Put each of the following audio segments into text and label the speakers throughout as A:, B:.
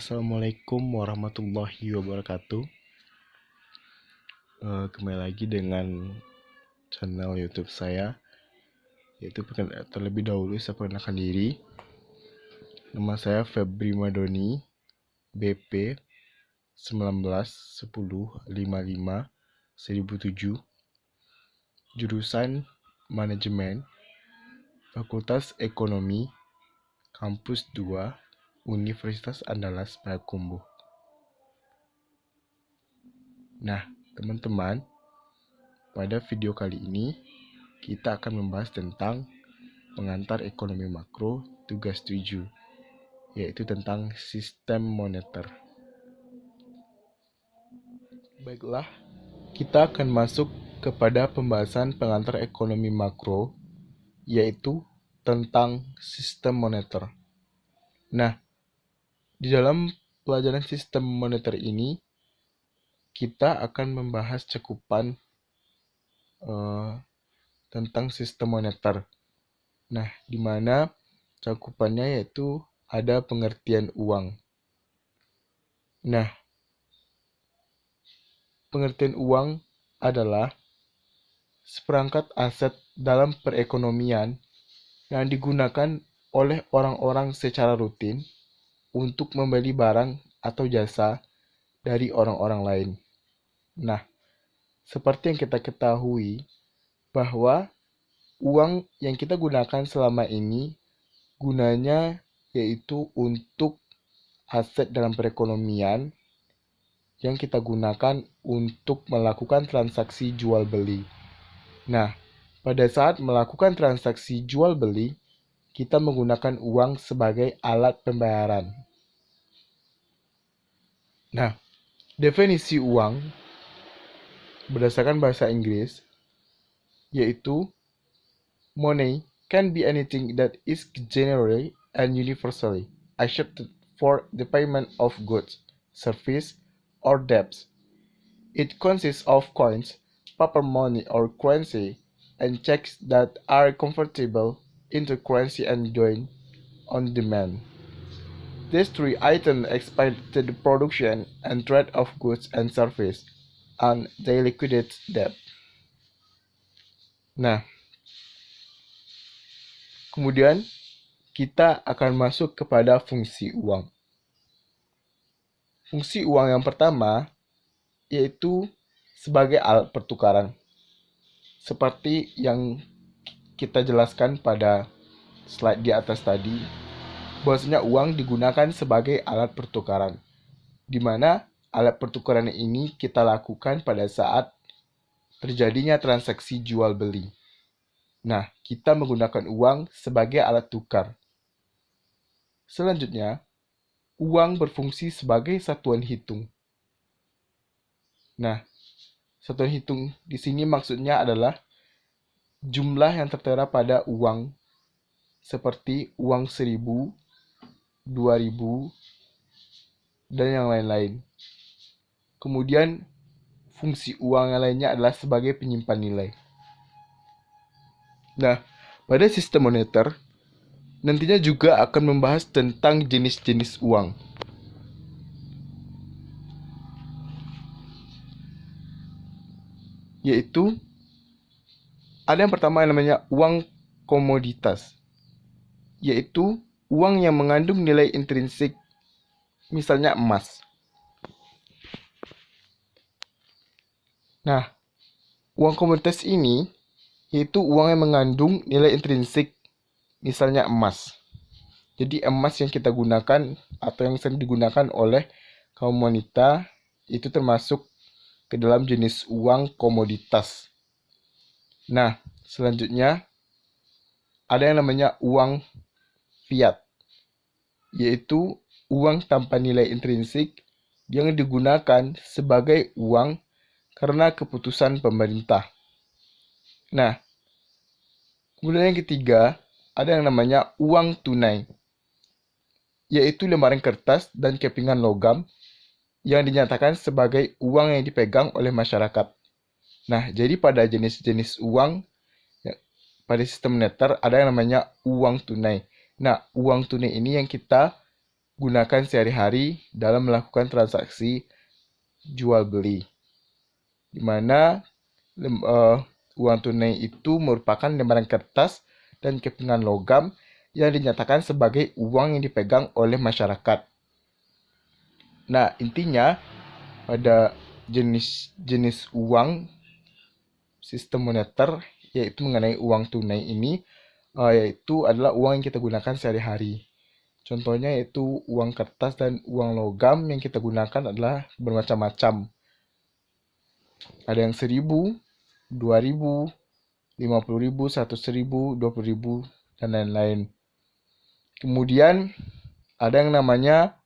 A: Assalamualaikum warahmatullahi wabarakatuh. Kembali lagi dengan channel YouTube saya, yaitu terlebih dahulu saya perkenalkan diri. Nama saya Febri Madoni, BP 1910551007, jurusan Manajemen, Fakultas Ekonomi, Kampus 2, Universitas Andalas Payakumbuh. Nah, teman-teman, pada video kali ini kita akan membahas tentang pengantar ekonomi makro tugas 7, yaitu tentang sistem moneter. Baiklah, kita akan masuk kepada pembahasan pengantar ekonomi makro, yaitu tentang sistem moneter. Nah, di dalam pelajaran sistem moneter ini, kita akan membahas cakupan tentang sistem moneter. Nah, di mana cakupannya yaitu ada pengertian uang. Nah, pengertian uang adalah seperangkat aset dalam perekonomian yang digunakan oleh orang-orang secara rutin untuk membeli barang atau jasa dari orang-orang lain. Nah, seperti yang kita ketahui bahwa uang yang kita gunakan selama ini gunanya yaitu untuk aset dalam perekonomian yang kita gunakan untuk melakukan transaksi jual beli. Nah, pada saat melakukan transaksi jual beli, kita menggunakan uang sebagai alat pembayaran. Nah, definisi uang berdasarkan bahasa Inggris yaitu money can be anything that is generally and universally accepted for the payment of goods, service, or debts. It consists of coins, paper money or currency, and checks that are convertible into currency and joined on demand. These three items expand to the production and trade of goods and service, and they liquidate debt. Nah, kemudian kita akan masuk kepada fungsi uang. Fungsi uang yang pertama yaitu sebagai alat pertukaran. Seperti yang kita jelaskan pada slide di atas tadi, bahwasanya uang digunakan sebagai alat pertukaran, di mana alat pertukaran ini kita lakukan pada saat terjadinya transaksi jual beli. Nah, kita menggunakan uang sebagai alat tukar. Selanjutnya, uang berfungsi sebagai satuan hitung. Nah, satuan hitung di sini maksudnya adalah jumlah yang tertera pada uang, seperti uang 1.000, 2.000, dan yang lain-lain. Kemudian, fungsi uang yang lainnya adalah sebagai penyimpan nilai. Nah, pada sistem moneter, nantinya juga akan membahas tentang jenis-jenis uang. Yaitu, ada yang pertama yang namanya uang komoditas. Yaitu, uang yang mengandung nilai intrinsik, misalnya emas. Nah, uang komoditas ini yaitu uang yang mengandung nilai intrinsik, misalnya emas. Jadi emas yang kita gunakan atau yang sering digunakan oleh kaum wanita itu termasuk ke dalam jenis uang komoditas. Nah, selanjutnya ada yang namanya uang fiat, yaitu uang tanpa nilai intrinsik yang digunakan sebagai uang karena keputusan pemerintah. Nah, kemudian yang ketiga, ada yang namanya uang tunai, yaitu lembaran kertas dan kepingan logam yang dinyatakan sebagai uang yang dipegang oleh masyarakat. Nah, jadi pada jenis-jenis uang, pada sistem moneter ada yang namanya uang tunai. Nah, uang tunai ini yang kita gunakan sehari-hari dalam melakukan transaksi jual beli, di mana uang tunai itu merupakan lembaran kertas dan kepingan logam yang dinyatakan sebagai uang yang dipegang oleh masyarakat. Nah, intinya pada jenis uang sistem moneter, yaitu mengenai uang tunai ini, yaitu adalah uang yang kita gunakan sehari-hari. Contohnya yaitu uang kertas dan uang logam yang kita gunakan adalah bermacam-macam. Ada yang 1.000, 2.000, 50.000, 100.000, 20.000, dan lain-lain. Kemudian ada yang namanya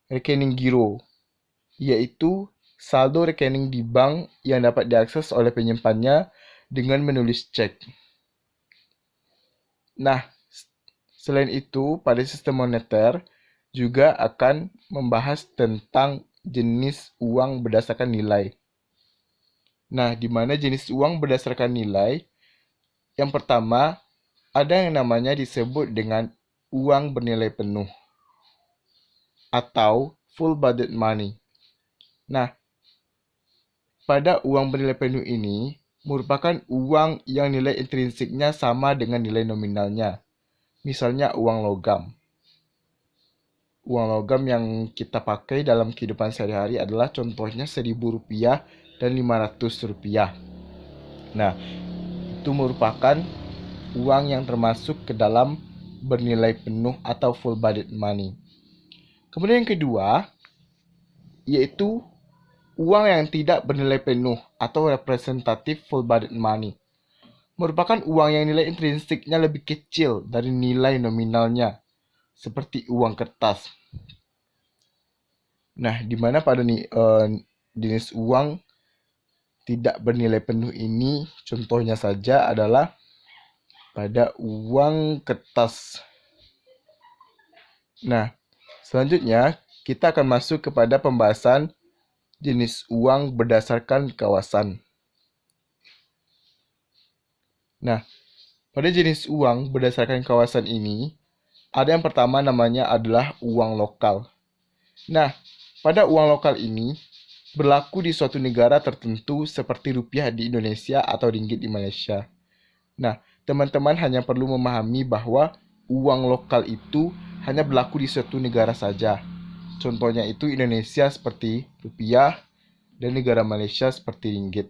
A: rekening giro, yaitu saldo rekening di bank yang dapat diakses oleh penyimpannya dengan menulis cek. Nah, selain itu, pada sistem moneter juga akan membahas tentang jenis uang berdasarkan nilai. Nah, di mana jenis uang berdasarkan nilai, yang pertama, ada yang namanya disebut dengan uang bernilai penuh atau full budget money. Nah, pada uang bernilai penuh ini merupakan uang yang nilai intrinsiknya sama dengan nilai nominalnya. Misalnya uang logam. Uang logam yang kita pakai dalam kehidupan sehari-hari adalah contohnya Rp1.000 dan Rp500. Nah, itu merupakan uang yang termasuk ke dalam bernilai penuh atau full budget money. Kemudian yang kedua, yaitu uang yang tidak bernilai penuh atau representative full budget money. Merupakan uang yang nilai intrinsiknya lebih kecil dari nilai nominalnya, seperti uang kertas. Nah, di mana pada jenis uang tidak bernilai penuh ini, contohnya saja adalah pada uang kertas. Nah, selanjutnya kita akan masuk kepada pembahasan jenis uang berdasarkan kawasan. Nah, pada jenis uang berdasarkan kawasan ini, ada yang pertama namanya adalah uang lokal. Nah, pada uang lokal ini berlaku di suatu negara tertentu seperti rupiah di Indonesia atau ringgit di Malaysia. Nah, teman-teman hanya perlu memahami bahwa uang lokal itu hanya berlaku di suatu negara saja. Contohnya itu Indonesia seperti rupiah dan negara Malaysia seperti ringgit.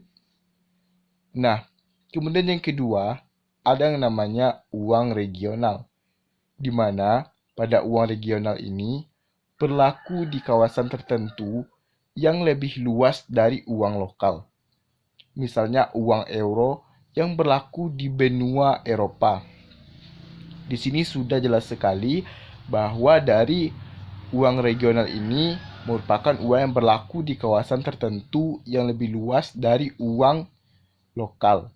A: Nah, kemudian yang kedua, ada yang namanya uang regional, di mana pada uang regional ini berlaku di kawasan tertentu yang lebih luas dari uang lokal. Misalnya uang euro yang berlaku di benua Eropa. Di sini sudah jelas sekali bahwa dari uang regional ini merupakan uang yang berlaku di kawasan tertentu yang lebih luas dari uang lokal.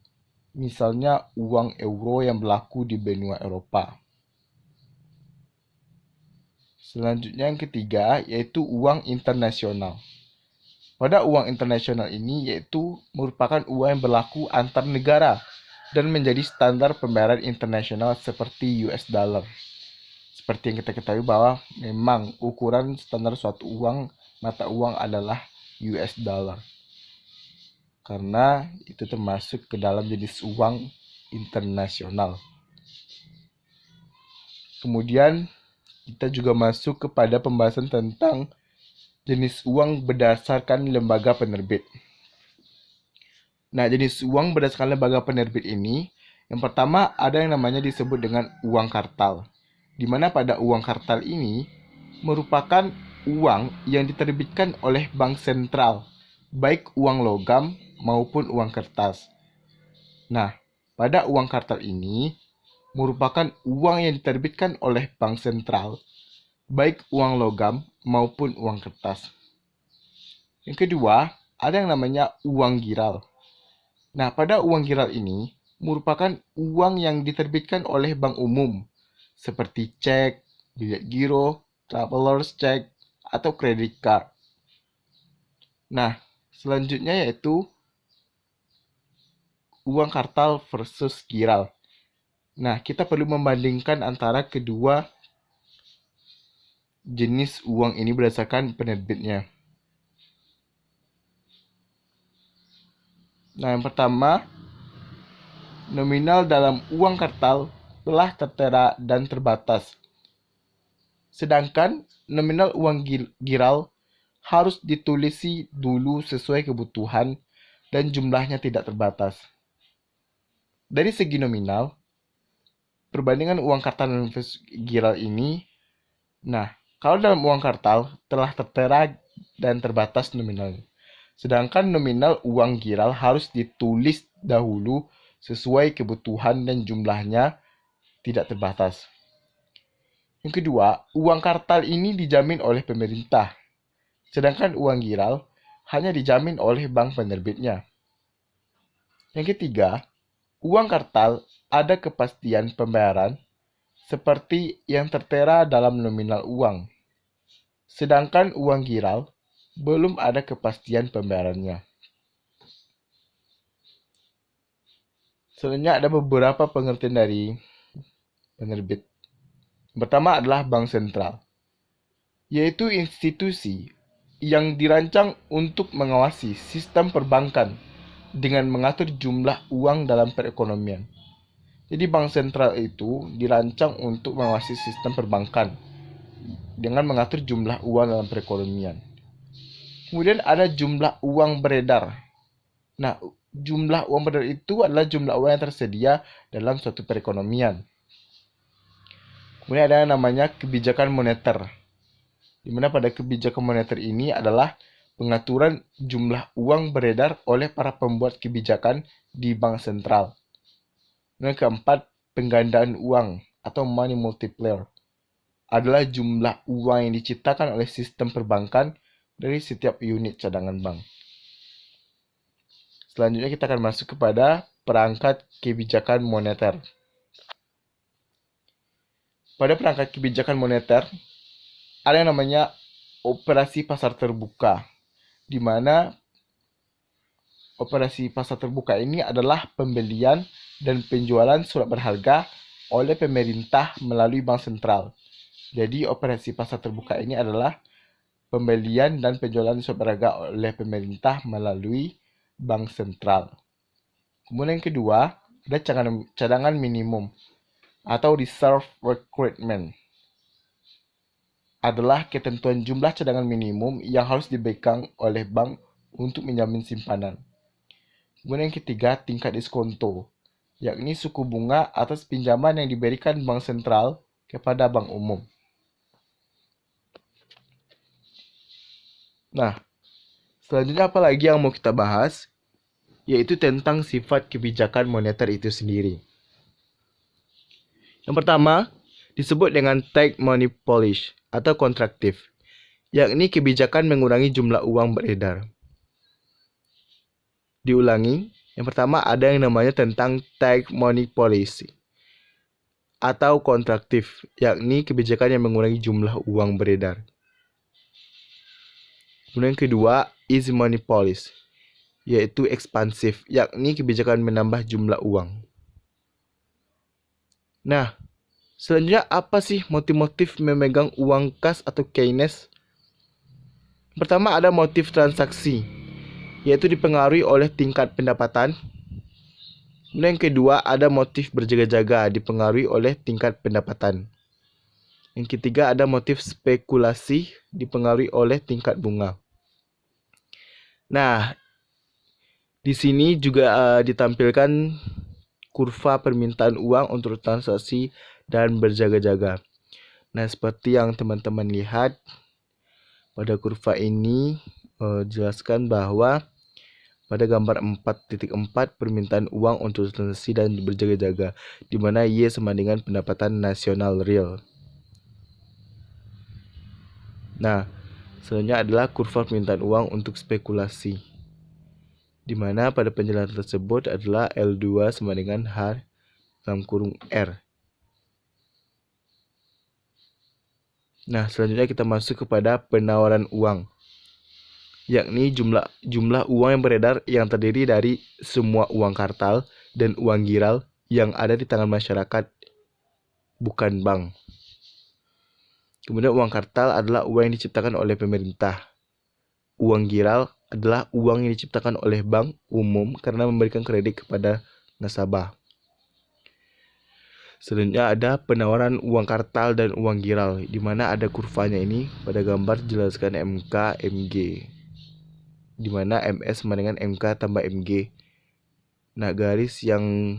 A: Misalnya uang euro yang berlaku di benua Eropa. Selanjutnya yang ketiga yaitu uang internasional. Pada uang internasional ini yaitu merupakan uang yang berlaku antar negara dan menjadi standar pembayaran internasional seperti US dollar. Seperti yang kita ketahui bahwa memang ukuran standar suatu uang mata uang adalah US dollar. Karena itu termasuk ke dalam jenis uang internasional. Kemudian kita juga masuk kepada pembahasan tentang jenis uang berdasarkan lembaga penerbit. Nah, jenis uang berdasarkan lembaga penerbit ini, yang pertama ada yang namanya disebut dengan uang kartal. Di mana pada uang kartal ini merupakan uang yang diterbitkan oleh bank sentral, baik uang logam maupun uang kertas. Nah, pada uang kartal ini merupakan uang yang diterbitkan oleh bank sentral, baik uang logam maupun uang kertas. Yang kedua, ada yang namanya uang giral. Nah, pada uang giral ini merupakan uang yang diterbitkan oleh bank umum, seperti cek, bilet giro, traveler's check, atau credit card. Nah, selanjutnya yaitu uang kartal versus giral. Nah, kita perlu membandingkan antara kedua jenis uang ini berdasarkan penerbitnya. Nah, yang pertama, nominal dalam uang kartal telah tertera dan terbatas. Sedangkan nominal uang giral harus ditulisi dulu sesuai kebutuhan dan jumlahnya tidak terbatas. Dari segi nominal, perbandingan uang kartal dan giral ini, kalau dalam uang kartal telah tertera dan terbatas nominalnya. Sedangkan nominal uang giral harus ditulis dahulu sesuai kebutuhan dan jumlahnya tidak terbatas. Yang kedua, uang kartal ini dijamin oleh pemerintah, sedangkan uang giral hanya dijamin oleh bank penerbitnya. Yang ketiga, uang kartal ada kepastian pembayaran seperti yang tertera dalam nominal uang, sedangkan uang giral belum ada kepastian pembayarannya. Selanjutnya ada beberapa pengertian dari penerbit. Pertama adalah bank sentral, yaitu institusi yang dirancang untuk mengawasi sistem perbankan dengan mengatur jumlah uang dalam perekonomian. Jadi bank sentral itu dirancang untuk mengawasi sistem perbankan dengan mengatur jumlah uang dalam perekonomian. Kemudian ada jumlah uang beredar. Nah, jumlah uang beredar itu adalah jumlah uang yang tersedia dalam suatu perekonomian. Kemudian ada yang namanya kebijakan moneter, di mana pada kebijakan moneter ini adalah pengaturan jumlah uang beredar oleh para pembuat kebijakan di bank sentral. Dan keempat, penggandaan uang atau money multiplier adalah jumlah uang yang diciptakan oleh sistem perbankan dari setiap unit cadangan bank. Selanjutnya kita akan masuk kepada perangkat kebijakan moneter. Pada perangkat kebijakan moneter, ada yang namanya operasi pasar terbuka, di mana operasi pasar terbuka ini adalah pembelian dan penjualan surat berharga oleh pemerintah melalui bank sentral. Jadi operasi pasar terbuka ini adalah pembelian dan penjualan surat berharga oleh pemerintah melalui bank sentral. Kemudian yang kedua, ada cadangan minimum atau reserve requirement. Adalah ketentuan jumlah cadangan minimum yang harus dipegang oleh bank untuk menjamin simpanan. Kemudian yang ketiga, tingkat diskonto, yakni suku bunga atas pinjaman yang diberikan bank sentral kepada bank umum. Nah, selanjutnya apa lagi yang mau kita bahas? Yaitu tentang sifat kebijakan moneter itu sendiri. Yang pertama, disebut dengan tight money policy atau kontraktif, yakni kebijakan mengurangi jumlah uang beredar. Diulangi, yang pertama ada yang namanya tentang tight money policy atau kontraktif, yakni kebijakan yang mengurangi jumlah uang beredar. Kemudian yang kedua, easy money policy, yaitu ekspansif, yakni kebijakan menambah jumlah uang. Nah, selanjutnya apa sih motif-motif memegang uang kas atau Keynes? Pertama ada motif transaksi, yaitu dipengaruhi oleh tingkat pendapatan. Kemudian yang kedua ada motif berjaga-jaga, dipengaruhi oleh tingkat pendapatan. Yang ketiga ada motif spekulasi, dipengaruhi oleh tingkat bunga. Nah, di sini juga ditampilkan kurva permintaan uang untuk transaksi dan berjaga-jaga. Nah, seperti yang teman-teman lihat pada kurva ini jelaskan bahwa pada gambar 4.4 permintaan uang untuk transaksi dan berjaga-jaga, di mana Y sama dengan pendapatan nasional real. Nah, selanjutnya adalah kurva permintaan uang untuk spekulasi, di mana pada penjelasan tersebut adalah L2 sama dengan H dalam kurung R. Nah, selanjutnya kita masuk kepada penawaran uang, yakni jumlah uang yang beredar yang terdiri dari semua uang kartal dan uang giral yang ada di tangan masyarakat, bukan bank. Kemudian uang kartal adalah uang yang diciptakan oleh pemerintah. Uang giral adalah uang yang diciptakan oleh bank umum karena memberikan kredit kepada nasabah. Selanjutnya ada penawaran uang kartal dan uang giral, di mana ada kurvanya ini pada gambar jelaskan MK, MG, di mana MS sama dengan MK tambah MG. Nah, garis yang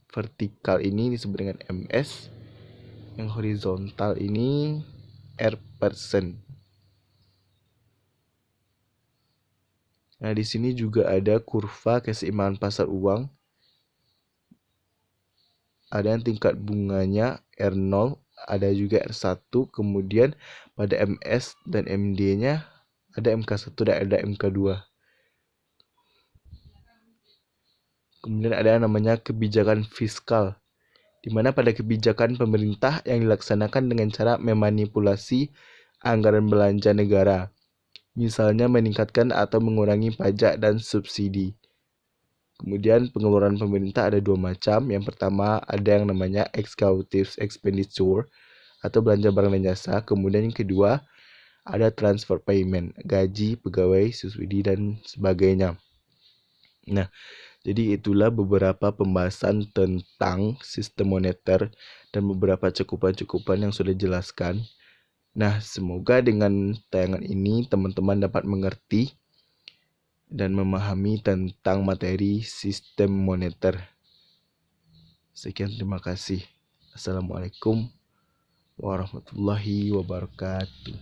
A: vertikal ini disebut dengan MS, yang horizontal ini R%. Nah, di sini juga ada kurva keseimbangan pasar uang. Ada yang tingkat bunganya R0, ada juga R1, kemudian pada MS dan MD-nya ada MK1 dan ada MK2. Kemudian ada yang namanya kebijakan fiskal, di mana pada kebijakan pemerintah yang dilaksanakan dengan cara memanipulasi anggaran belanja negara, misalnya meningkatkan atau mengurangi pajak dan subsidi. Kemudian pengeluaran pemerintah ada dua macam. Yang pertama ada yang namanya executive expenditure atau belanja barang dan jasa. Kemudian yang kedua ada transfer payment, gaji, pegawai, subsidi dan sebagainya. Nah, jadi itulah beberapa pembahasan tentang sistem moneter dan beberapa cakupan-cakupan yang sudah dijelaskan. Nah, semoga dengan tayangan ini teman-teman dapat mengerti dan memahami tentang materi sistem moneter. Sekian, terima kasih. Assalamualaikum warahmatullahi wabarakatuh.